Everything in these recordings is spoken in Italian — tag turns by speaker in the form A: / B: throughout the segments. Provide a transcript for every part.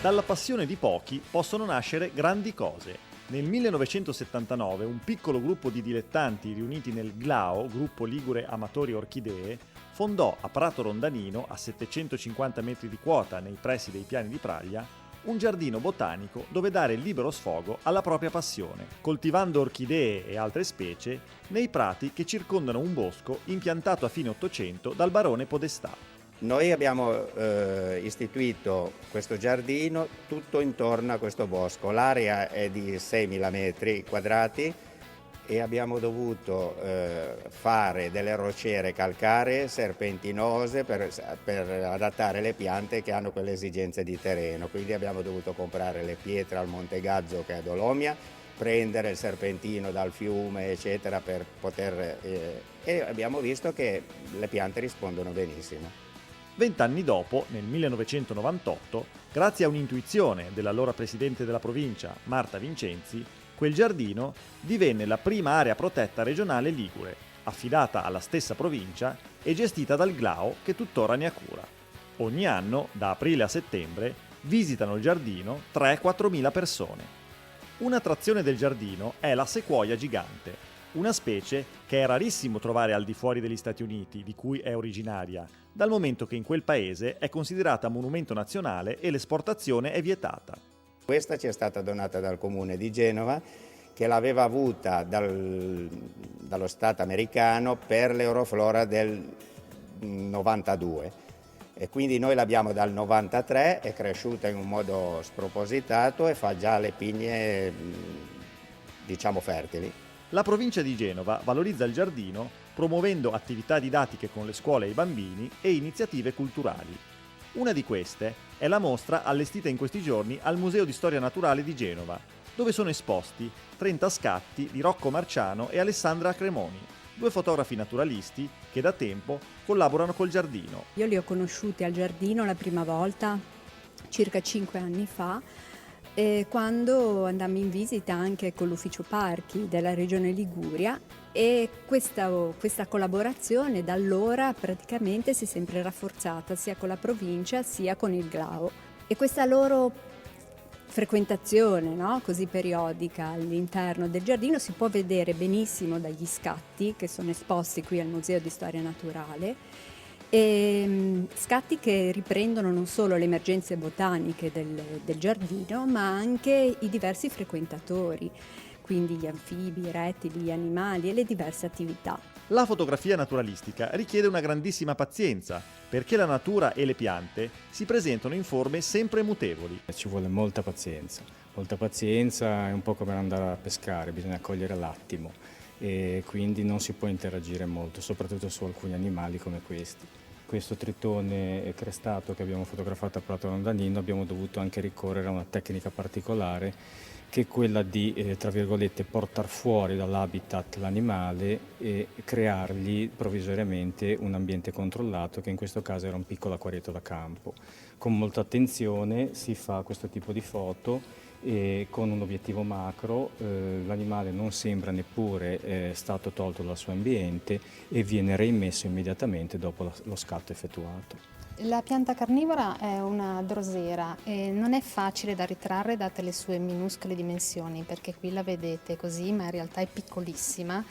A: Dalla passione di pochi possono nascere grandi cose. Nel 1979 un piccolo gruppo di dilettanti riuniti nel GLAO, Gruppo Ligure Amatori Orchidee, fondò a Prato Rondanino, a 750 metri di quota nei pressi dei Piani di Praglia, un giardino botanico dove dare libero sfogo alla propria passione, coltivando orchidee e altre specie nei prati che circondano un bosco impiantato a fine Ottocento dal barone Podestà.
B: Noi abbiamo istituito questo giardino tutto intorno a questo bosco. L'area è di 6.000 metri quadrati e abbiamo dovuto fare delle rocciere calcaree serpentinose per adattare le piante che hanno quelle esigenze di terreno. Quindi abbiamo dovuto comprare le pietre al Monte Gazzo, che è a Dolomia, prendere il serpentino dal fiume, eccetera, per poter... e abbiamo visto che le piante rispondono benissimo.
A: 20 anni dopo, nel 1998, grazie a un'intuizione dell'allora presidente della provincia, Marta Vincenzi, quel giardino divenne la prima area protetta regionale ligure, affidata alla stessa provincia e gestita dal GLAO, che tuttora ne ha cura. Ogni anno, da aprile a settembre, visitano il giardino 3-4 mila persone. Un'attrazione del giardino è la sequoia gigante, una specie che è rarissimo trovare al di fuori degli Stati Uniti, di cui è originaria, dal momento che in quel paese è considerata monumento nazionale e l'esportazione è vietata.
B: Questa ci è stata donata dal comune di Genova, che l'aveva avuta dallo Stato americano per l'Euroflora del 92. E quindi noi l'abbiamo dal 93, è cresciuta in un modo spropositato e fa già le pigne, diciamo, fertili.
A: La provincia di Genova valorizza il giardino promuovendo attività didattiche con le scuole e i bambini e iniziative culturali. Una di queste è la mostra allestita in questi giorni al Museo di Storia Naturale di Genova, dove sono esposti 30 scatti di Rocco Marciano e Alessandra Cremoni, due fotografi naturalisti che da tempo collaborano col giardino.
C: Io li ho conosciuti al giardino la prima volta circa 5 anni fa, quando andammo in visita anche con l'ufficio parchi della regione Liguria, e questa collaborazione da allora praticamente si è sempre rafforzata sia con la provincia sia con il GLAO, e questa loro frequentazione, no, così periodica all'interno del giardino si può vedere benissimo dagli scatti che sono esposti qui al Museo di Storia Naturale. Scatti che riprendono non solo le emergenze botaniche del giardino, ma anche i diversi frequentatori, quindi gli anfibi, i rettili, gli animali e le diverse attività.
A: La fotografia naturalistica richiede una grandissima pazienza, perché la natura e le piante si presentano in forme sempre mutevoli.
D: Ci vuole molta pazienza è un po' come andare a pescare, bisogna cogliere l'attimo e quindi non si può interagire molto, soprattutto su alcuni animali come questi. Questo tritone crestato che abbiamo fotografato a Prato Rondanino abbiamo dovuto anche ricorrere a una tecnica particolare, che è quella di, tra virgolette, portare fuori dall'habitat l'animale e creargli provvisoriamente un ambiente controllato, che in questo caso era un piccolo acquarietto da campo. Con molta attenzione si fa questo tipo di foto e con un obiettivo macro l'animale non sembra neppure stato tolto dal suo ambiente e viene reimmesso immediatamente dopo lo scatto effettuato.
E: La pianta carnivora è una drosera e non è facile da ritrarre date le sue minuscole dimensioni, perché qui la vedete così, ma in realtà è piccolissima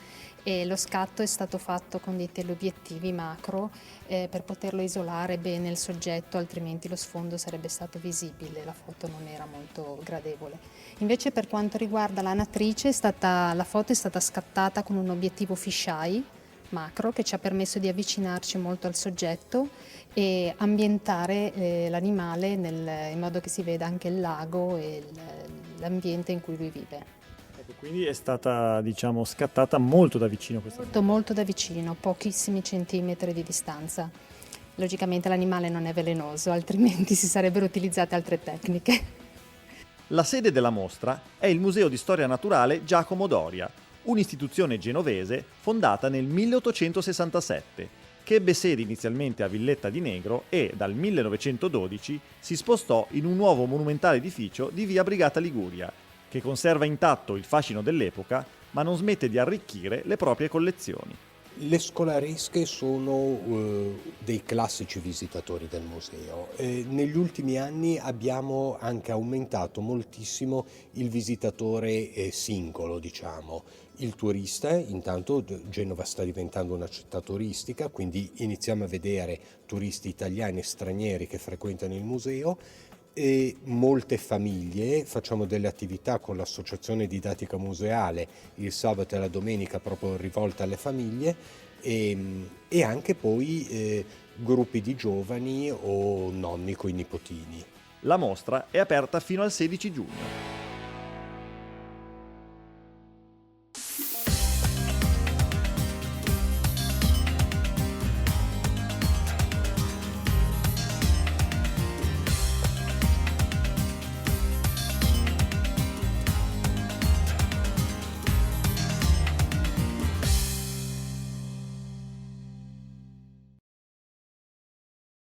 E: e lo scatto è stato fatto con dei teleobiettivi macro per poterlo isolare bene il soggetto, altrimenti lo sfondo sarebbe stato visibile, la foto non era molto gradevole. Invece per quanto riguarda la natrice, la foto è stata scattata con un obiettivo fisheye macro che ci ha permesso di avvicinarci molto al soggetto e ambientare l'animale in modo che si veda anche il lago e l'ambiente in cui lui vive.
A: Ecco, quindi è stata, diciamo, scattata molto da vicino questa.
E: Molto da vicino, pochissimi centimetri di distanza. Logicamente l'animale non è velenoso, altrimenti si sarebbero utilizzate altre tecniche.
A: La sede della mostra è il Museo di Storia Naturale Giacomo Doria, un'istituzione genovese fondata nel 1867, che ebbe sede inizialmente a Villetta di Negro e dal 1912 si spostò in un nuovo monumentale edificio di via Brigata Liguria, che conserva intatto il fascino dell'epoca, ma non smette di arricchire le proprie collezioni.
F: Le scolaresche sono dei classici visitatori del museo. Negli ultimi anni abbiamo anche aumentato moltissimo il visitatore singolo, diciamo. Il turista, intanto Genova sta diventando una città turistica, quindi iniziamo a vedere turisti italiani e stranieri che frequentano il museo. E molte famiglie, facciamo delle attività con l'associazione didattica museale il sabato e la domenica proprio rivolte alle famiglie e anche poi gruppi di giovani o nonni coi nipotini.
A: La mostra è aperta fino al 16 giugno.